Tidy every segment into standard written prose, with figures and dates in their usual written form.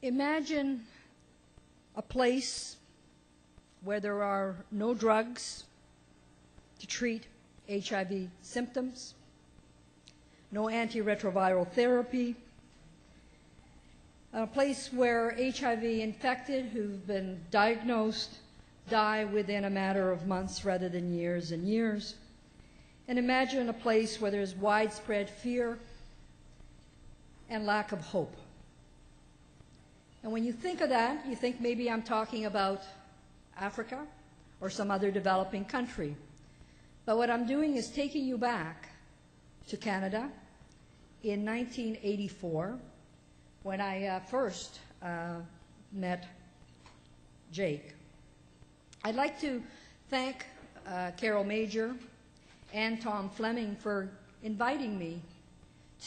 Imagine a place where there are no drugs to treat HIV symptoms, no antiretroviral therapy, a place where HIV infected who've been diagnosed die within a matter of months rather than years and years. And imagine a place where there's widespread fear and lack of hope. And when you think of that, you think maybe I'm talking about Africa or some other developing country. But what I'm doing is taking you back to Canada in 1984 when I first met Jake. I'd like to thank Carol Major and Tom Fleming for inviting me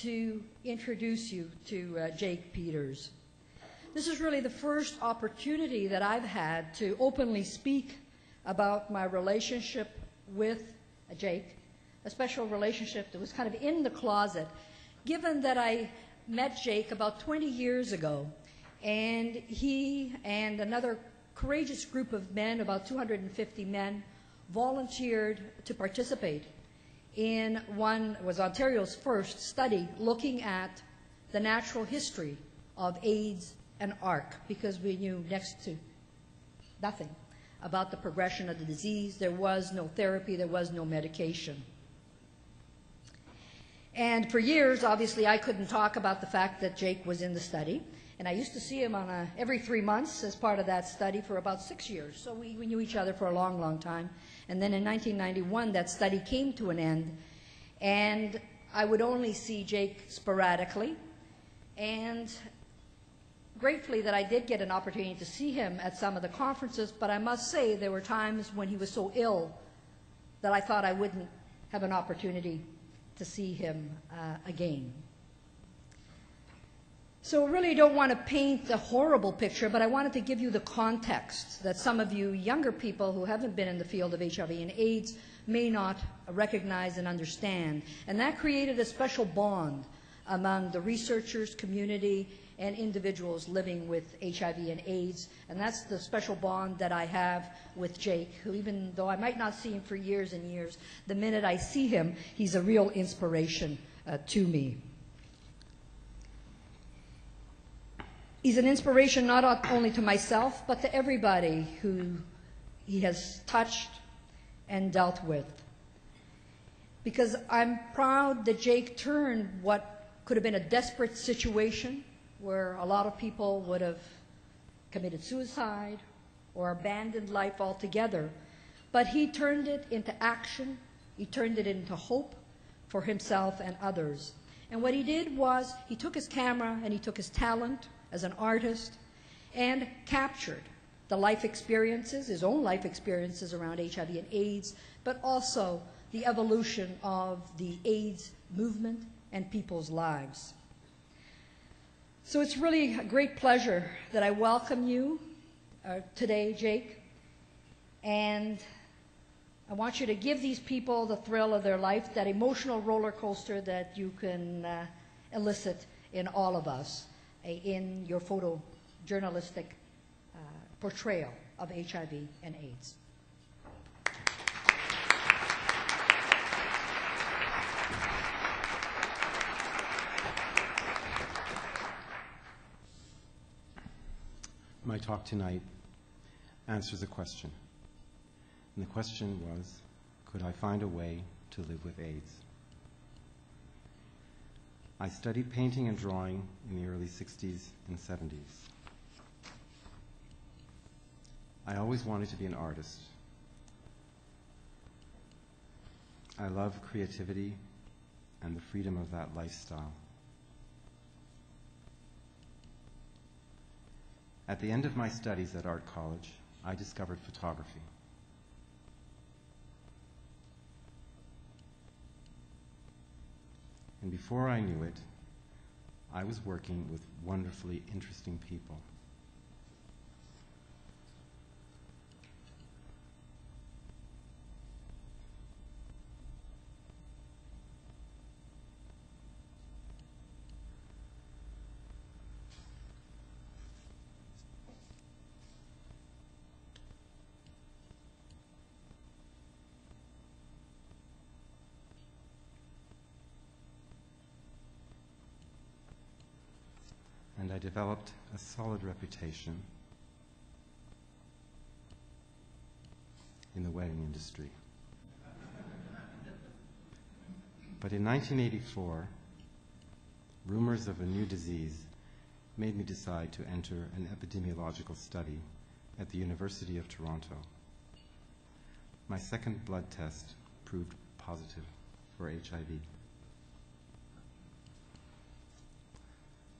to introduce you to Jake Peters. This is really the first opportunity that I've had to openly speak about my relationship with Jake, a special relationship that was kind of in the closet, given that I met Jake about 20 years ago, and he and another courageous group of men, about 250 men, volunteered to participate in one, was Ontario's first study looking at the natural history of AIDS and ARC, because we knew next to nothing about the progression of the disease. There was no therapy, there was no medication. And for years, obviously, I couldn't talk about the fact that Jake was in the study. And I used to see him on every 3 months as part of that study for about 6 years. So we knew each other for a long, long time. And then in 1991, that study came to an end. And I would only see Jake sporadically. And gratefully that I did get an opportunity to see him at some of the conferences, but I must say there were times when he was so ill that I thought I wouldn't have an opportunity to see him again. So I really don't want to paint a horrible picture, but I wanted to give you the context that some of you younger people who haven't been in the field of HIV and AIDS may not recognize and understand. And that created a special bond among the researchers, community, and individuals living with HIV and AIDS. And that's the special bond that I have with Jake, who, even though I might not see him for years and years, the minute I see him, he's a real inspiration to me. He's an inspiration not only to myself, but to everybody who he has touched and dealt with. Because I'm proud that Jake turned what could have been a desperate situation where a lot of people would have committed suicide or abandoned life altogether, but he turned it into action, he turned it into hope for himself and others. And what he did was he took his camera and he took his talent as an artist and captured the life experiences, his own life experiences around HIV and AIDS, but also the evolution of the AIDS movement and people's lives. So it's really a great pleasure that I welcome you today, Jake, and I want you to give these people the thrill of their life, that emotional roller coaster that you can elicit in all of us in your photojournalistic portrayal of HIV and AIDS. My talk tonight answers a question. And the question was, could I find a way to live with AIDS? I studied painting and drawing in the early 60s and 70s. I always wanted to be an artist. I love creativity and the freedom of that lifestyle. At the end of my studies at art college, I discovered photography. And before I knew it, I was working with wonderfully interesting people. and I developed a solid reputation in the wedding industry. But in 1984, rumors of a new disease made me decide to enter an epidemiological study at the University of Toronto. My second blood test proved positive for HIV.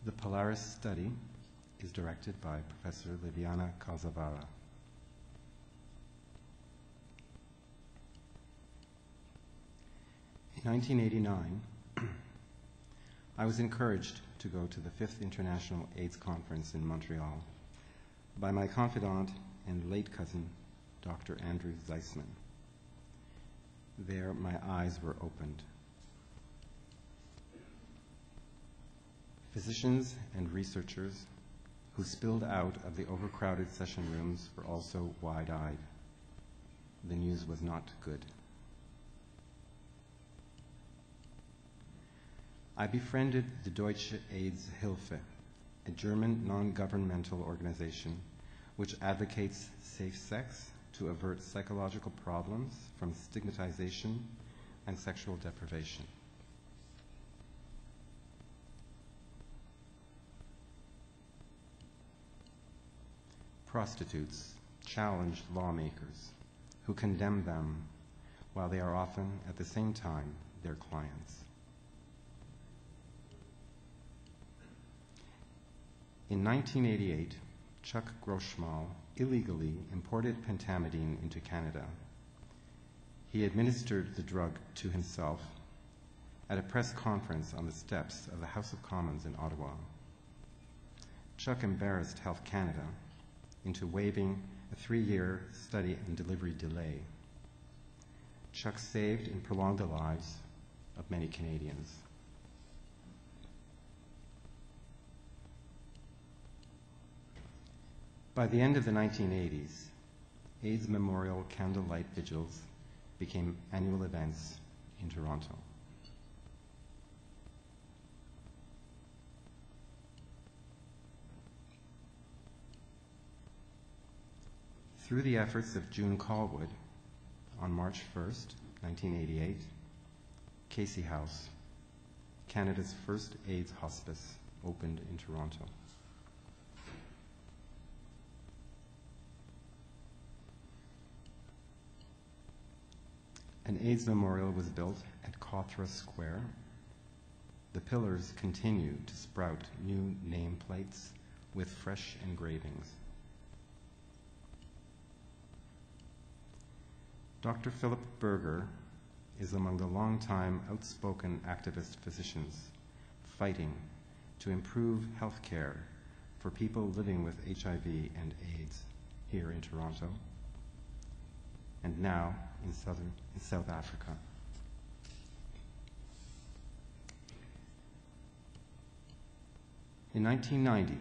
The Polaris study is directed by Professor Liviana Calzavara. In 1989, I was encouraged to go to the 5th International AIDS Conference in Montreal by my confidant and late cousin, Dr. Andrew Zysman. There, my eyes were opened. Physicians and researchers who spilled out of the overcrowded session rooms were also wide-eyed. The news was not good. I befriended the Deutsche AIDS Hilfe, a German non-governmental organization which advocates safe sex to avert psychological problems from stigmatization and sexual deprivation. Prostitutes challenge lawmakers who condemn them while they are often at the same time their clients. In 1988, Chuck Groschmal illegally imported pentamidine into Canada. He administered the drug to himself at a press conference on the steps of the House of Commons in Ottawa. Chuck embarrassed Health Canada into waiving a 3-year study and delivery delay. Chuck saved and prolonged the lives of many Canadians. By the end of the 1980s, AIDS Memorial Candlelight Vigils became annual events in Toronto. Through the efforts of June Callwood, on March 1st, 1988, Casey House, Canada's first AIDS hospice, opened in Toronto. An AIDS memorial was built at Cawthra Square. The pillars continue to sprout new nameplates with fresh engravings. Dr. Philip Berger is among the long-time outspoken activist physicians fighting to improve health care for people living with HIV and AIDS here in Toronto and now in South Africa. In 1990,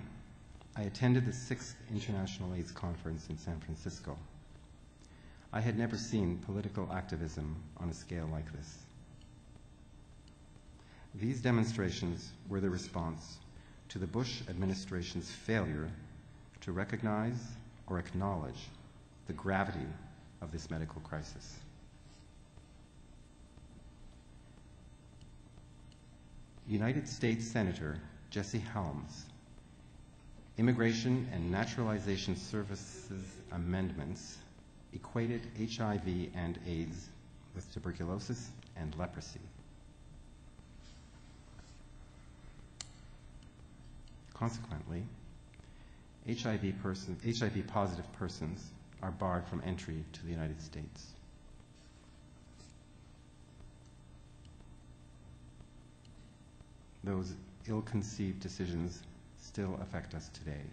I attended the 6th International AIDS Conference in San Francisco. I had never seen political activism on a scale like this. These demonstrations were the response to the Bush administration's failure to recognize or acknowledge the gravity of this medical crisis. United States Senator Jesse Helms' Immigration and Naturalization Services amendments equated HIV and AIDS with tuberculosis and leprosy. Consequently, HIV-positive persons are barred from entry to the United States. Those ill-conceived decisions still affect us today.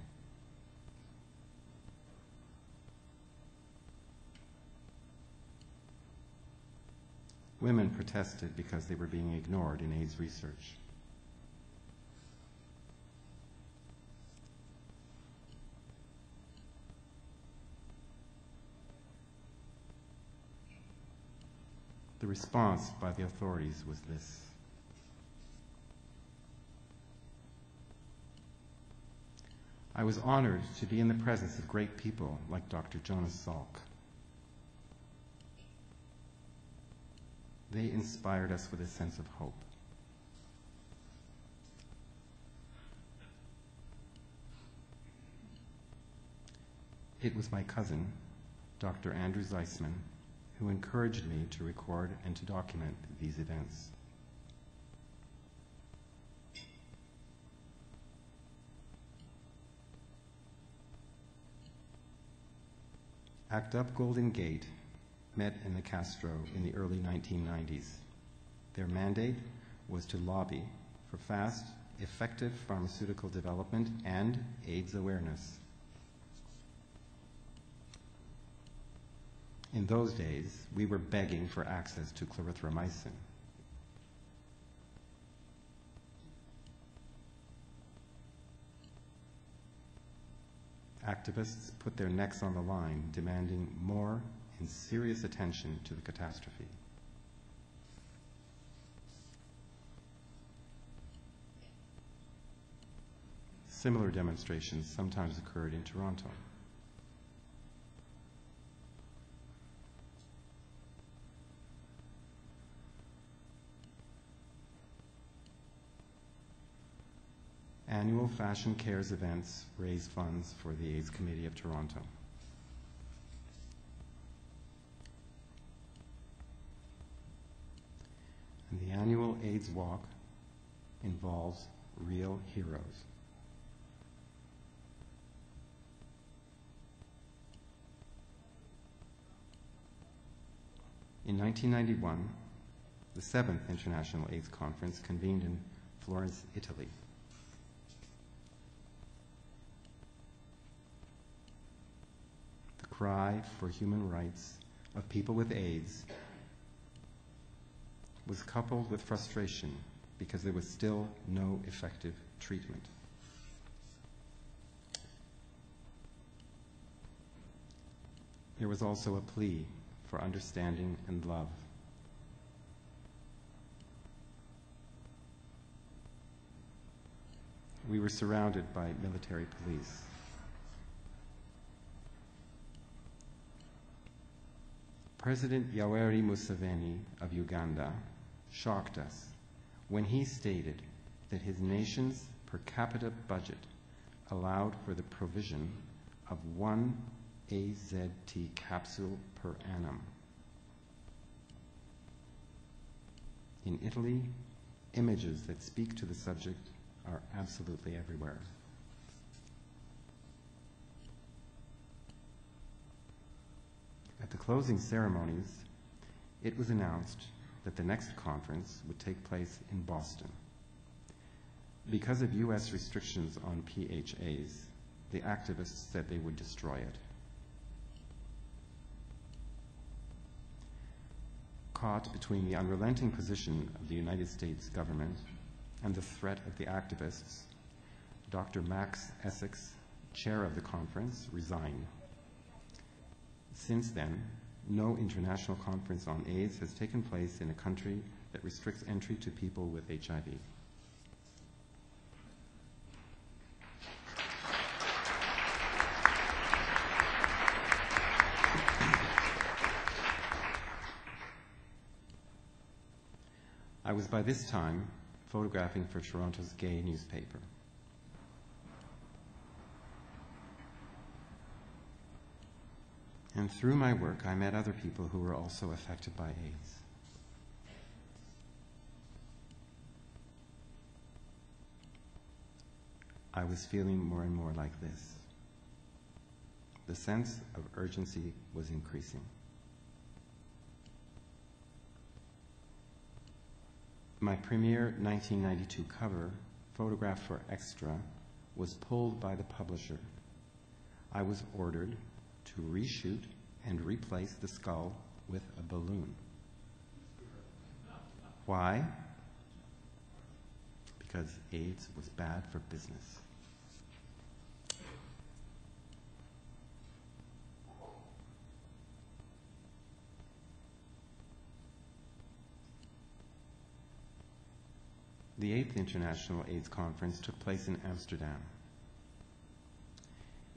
Women protested because they were being ignored in AIDS research. The response by the authorities was this: I was honored to be in the presence of great people like Dr. Jonas Salk. They inspired us with a sense of hope. It was my cousin, Dr. Andrew Zysman, who encouraged me to record and to document these events. ACT UP Golden Gate met in the Castro in the early 1990s. Their mandate was to lobby for fast, effective pharmaceutical development and AIDS awareness. In those days, we were begging for access to clarithromycin. Activists put their necks on the line, demanding more and serious attention to the catastrophe. Similar demonstrations sometimes occurred in Toronto. Annual Fashion Cares events raise funds for the AIDS Committee of Toronto. And the annual AIDS Walk involves real heroes. In 1991, the 7th International AIDS Conference convened in Florence, Italy. The cry for human rights of people with AIDS was coupled with frustration because there was still no effective treatment. There was also a plea for understanding and love. We were surrounded by military police. President Yoweri Museveni of Uganda shocked us when he stated that his nation's per capita budget allowed for the provision of 1 AZT capsule per annum. In Italy, images that speak to the subject are absolutely everywhere. At the closing ceremonies, it was announced that the next conference would take place in Boston. Because of US restrictions on PHAs, the activists said they would destroy it. Caught between the unrelenting position of the United States government and the threat of the activists, Dr. Max Essex, chair of the conference, resigned. Since then, no international conference on AIDS has taken place in a country that restricts entry to people with HIV. I was by this time photographing for Toronto's gay newspaper. And through my work, I met other people who were also affected by AIDS. I was feeling more and more like this. The sense of urgency was increasing. My premiere 1992 cover, photographed for Extra, was pulled by the publisher. I was ordered to reshoot and replace the skull with a balloon. Why? Because AIDS was bad for business. The 8th International AIDS Conference took place in Amsterdam.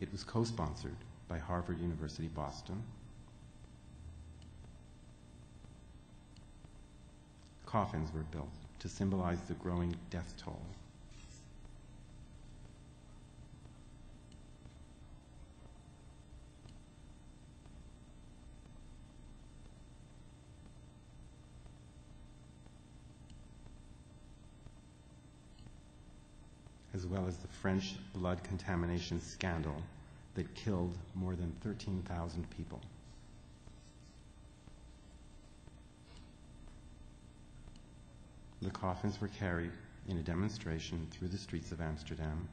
It was co-sponsored by Harvard University, Boston. Coffins were built to symbolize the growing death toll. As well as the French blood contamination scandal that killed more than 13,000 people. The coffins were carried in a demonstration through the streets of Amsterdam.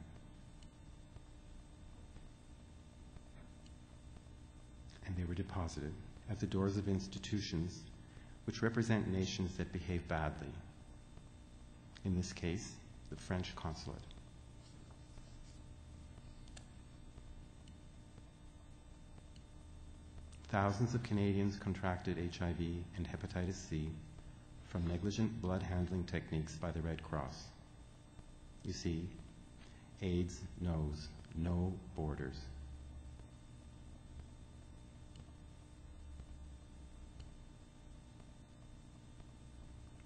And they were deposited at the doors of institutions which represent nations that behave badly. In this case, the French consulate. Thousands of Canadians contracted HIV and hepatitis C from negligent blood handling techniques by the Red Cross. You see, AIDS knows no borders.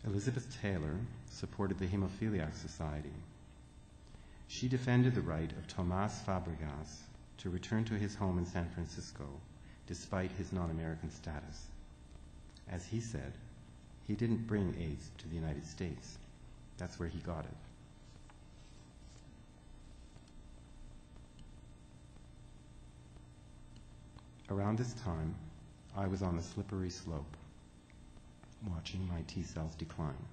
Elizabeth Taylor supported the Hemophiliac Society. She defended the right of Tomás Fabregas to return to his home in San Francisco despite his non-American status. As he said, he didn't bring AIDS to the United States. That's where he got it. Around this time, I was on the slippery slope, watching my T cells decline.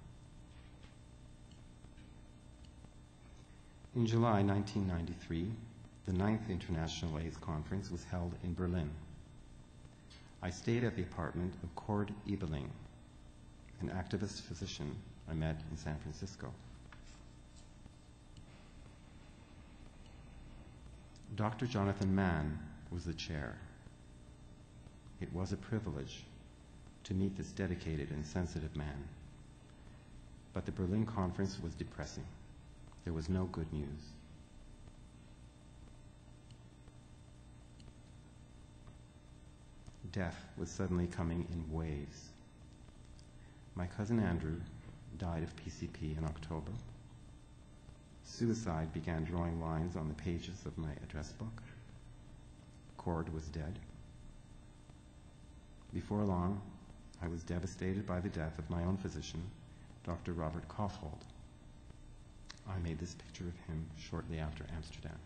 In July 1993, the 9th International AIDS Conference was held in Berlin. I stayed at the apartment of Cord Ebeling, an activist physician I met in San Francisco. Dr. Jonathan Mann was the chair. It was a privilege to meet this dedicated and sensitive man. But the Berlin conference was depressing. There was no good news. Death was suddenly coming in waves. My cousin Andrew died of PCP in October. Suicide began drawing lines on the pages of my address book. Cord was dead. Before long, I was devastated by the death of my own physician, Dr. Robert Kaufhold. I made this picture of him shortly after Amsterdam.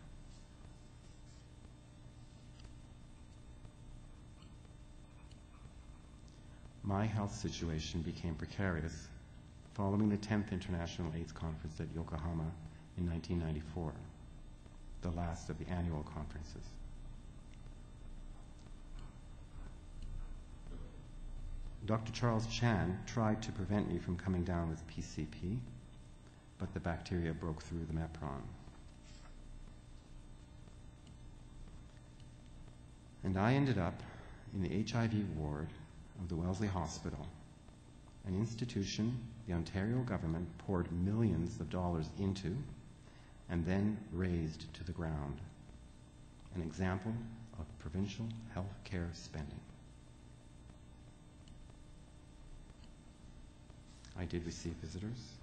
My health situation became precarious following the 10th International AIDS Conference at Yokohama in 1994, the last of the annual conferences. Dr. Charles Chan tried to prevent me from coming down with PCP, but the bacteria broke through the MEPRON. And I ended up in the HIV ward of the Wellesley Hospital, an institution the Ontario government poured millions of dollars into and then razed to the ground. An example of provincial health care spending. I did receive visitors.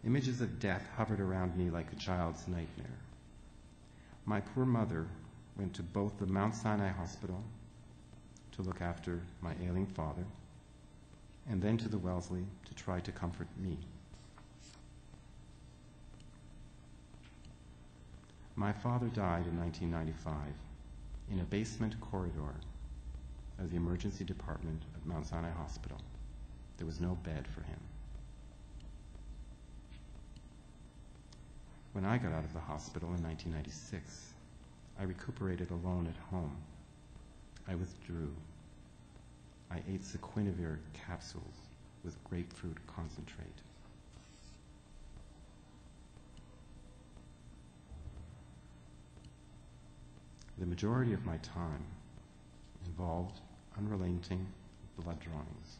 Images of death hovered around me like a child's nightmare. My poor mother went to both the Mount Sinai Hospital to look after my ailing father, and then to the Wellesley to try to comfort me. My father died in 1995 in a basement corridor of the emergency department at Mount Sinai Hospital. There was no bed for him. When I got out of the hospital in 1996, I recuperated alone at home. I withdrew. I ate sequinavir capsules with grapefruit concentrate. The majority of my time involved unrelenting blood drawings.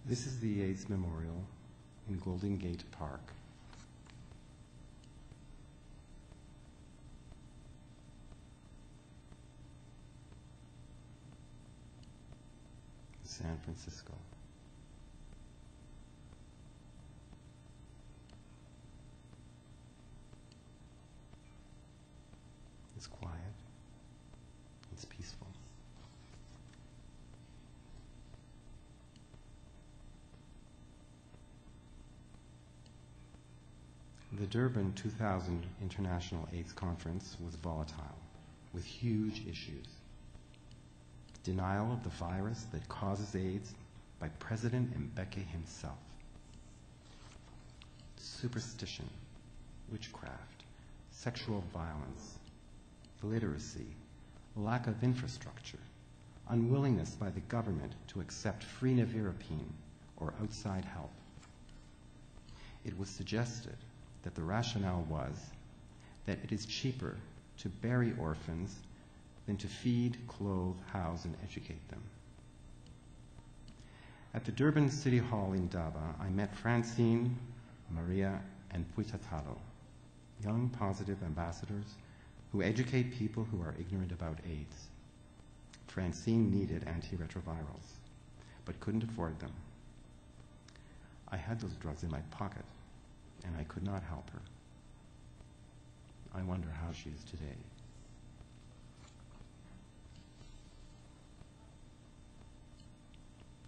This is the AIDS Memorial in Golden Gate Park. San Francisco. It's quiet. It's peaceful. The Durban 2000 International AIDS Conference was volatile, with huge issues. Denial of the virus that causes AIDS by President Mbeki himself. Superstition, witchcraft, sexual violence, illiteracy, lack of infrastructure, unwillingness by the government to accept free nevirapine or outside help. It was suggested that the rationale was that it is cheaper to bury orphans than to feed, clothe, house, and educate them. At the Durban City Hall in Daba, I met Francine, Maria, and Puitatalo, young positive ambassadors who educate people who are ignorant about AIDS. Francine needed antiretrovirals, but couldn't afford them. I had those drugs in my pocket, and I could not help her. I wonder how she is today.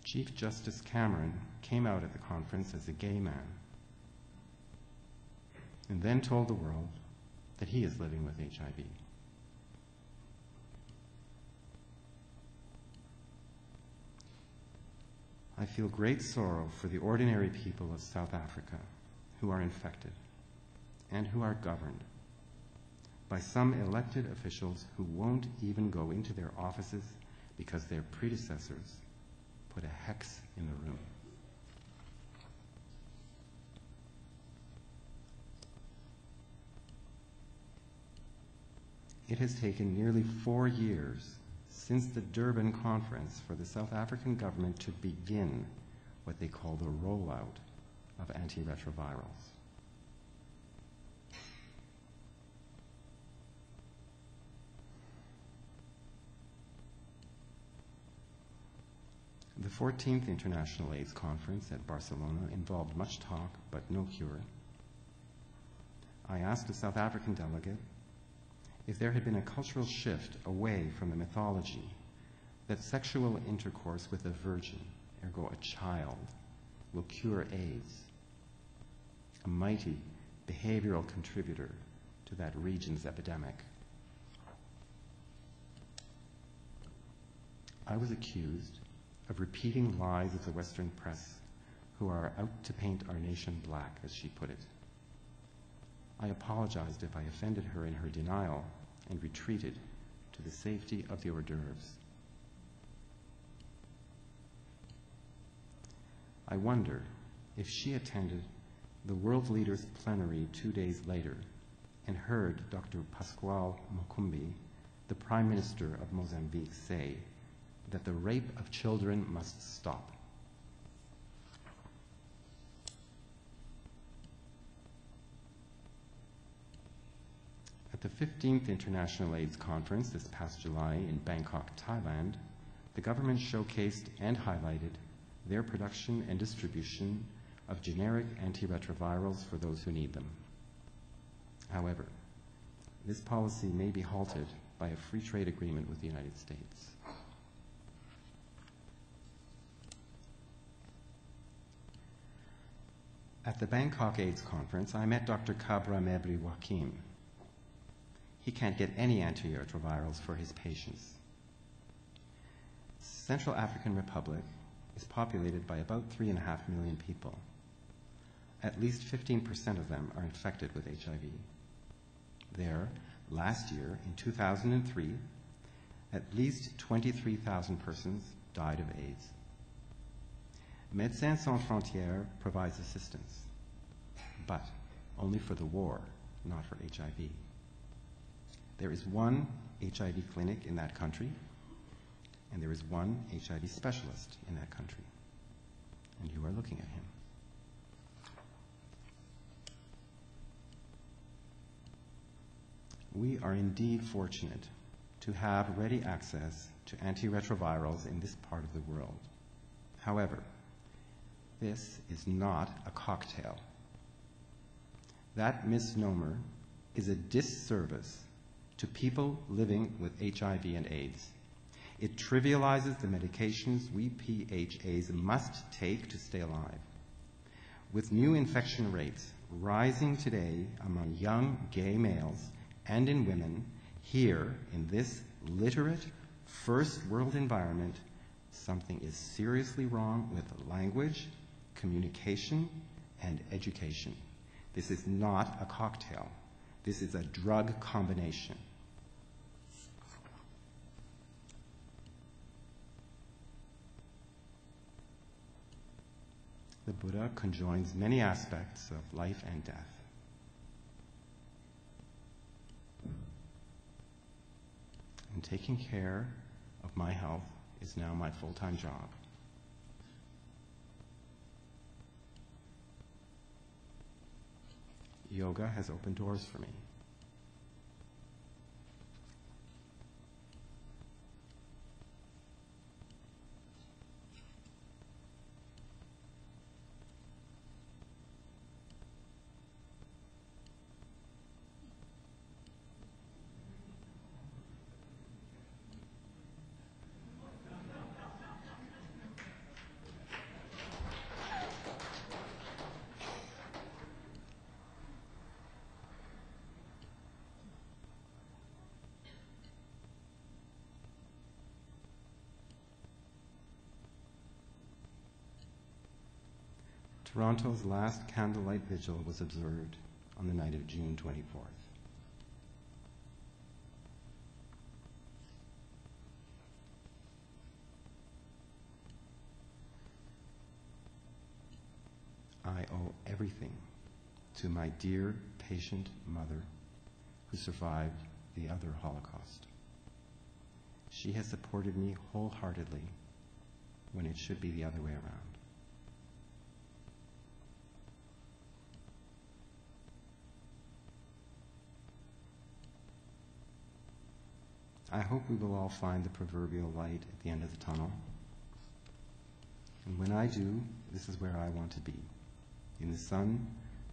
Chief Justice Cameron came out at the conference as a gay man and then told the world that he is living with HIV. I feel great sorrow for the ordinary people of South Africa who are infected and who are governed by some elected officials who won't even go into their offices because their predecessors put a hex in the room. It has taken nearly 4 years since the Durban conference for the South African government to begin what they call the rollout of antiretrovirals. The 14th International AIDS Conference at Barcelona involved much talk but no cure. I asked a South African delegate if there had been a cultural shift away from the mythology that sexual intercourse with a virgin, ergo a child, will cure AIDS, a mighty behavioral contributor to that region's epidemic. I was accused of repeating lies of the Western press who are out to paint our nation black, as she put it. I apologized if I offended her in her denial and retreated to the safety of the hors d'oeuvres. I wonder if she attended the World Leaders Plenary 2 days later and heard Dr. Pascoal Mukumbi, the Prime Minister of Mozambique, say that the rape of children must stop. At the 15th International AIDS Conference this past July in Bangkok, Thailand, the government showcased and highlighted their production and distribution of generic antiretrovirals for those who need them. However, this policy may be halted by a free trade agreement with the United States. At the Bangkok AIDS Conference, I met Dr. Kabra Mebri Wakim. He can't get any antiretrovirals for his patients. Central African Republic is populated by about 3.5 million people. At least 15% of them are infected with HIV. There, last year, in 2003, at least 23,000 persons died of AIDS. Médecins Sans Frontières provides assistance, but only for the war, not for HIV. There is one HIV clinic in that country, and there is one HIV specialist in that country, and you are looking at him. We are indeed fortunate to have ready access to antiretrovirals in this part of the world. However, this is not a cocktail. That misnomer is a disservice to people living with HIV and AIDS. It trivializes the medications we PHAs must take to stay alive. With new infection rates rising today among young gay males and in women, here in this literate first world environment, something is seriously wrong with language, communication, and education. This is not a cocktail. This is a drug combination. The Buddha conjoins many aspects of life and death. And taking care of my health is now my full-time job. Yoga has opened doors for me. Toronto's last candlelight vigil was observed on the night of June 24th. I owe everything to my dear patient mother who survived the other Holocaust. She has supported me wholeheartedly when it should be the other way around. I hope we will all find the proverbial light at the end of the tunnel. And when I do, this is where I want to be, in the sun,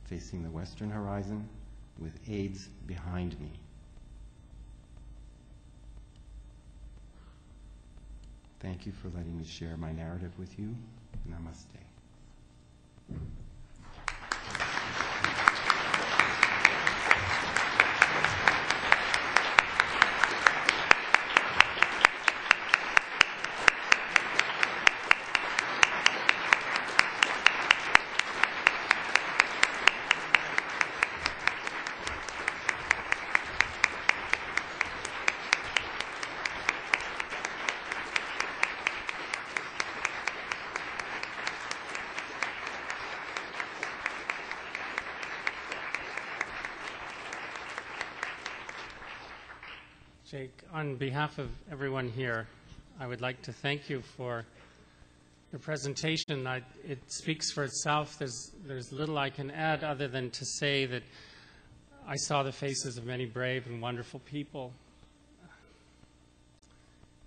facing the western horizon, with AIDS behind me. Thank you for letting me share my narrative with you. Namaste. Jake, on behalf of everyone here, I would like to thank you for your presentation. It speaks for itself. There's little I can add other than to say that I saw the faces of many brave and wonderful people,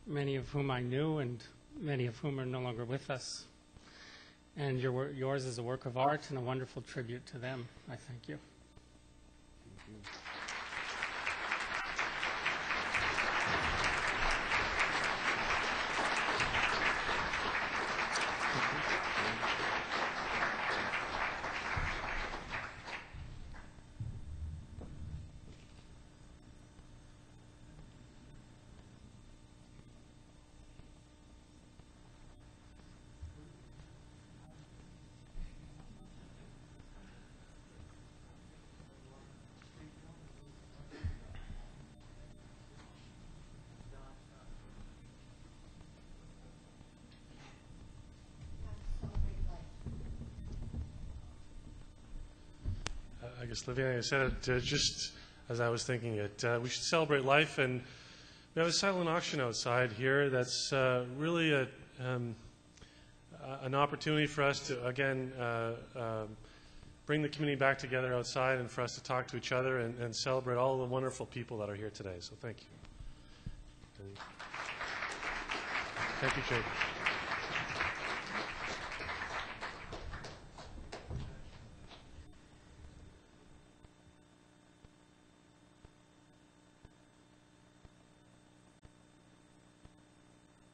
many of whom I knew and many of whom are no longer with us. And yours is a work of art and a wonderful tribute to them. I thank you. I guess, Livia, I said it just as I was thinking it. We should celebrate life, and we have a silent auction outside here that's really an opportunity for us to, again, bring the community back together outside and for us to talk to each other and celebrate all the wonderful people that are here today. So thank you. Thank you, Jake.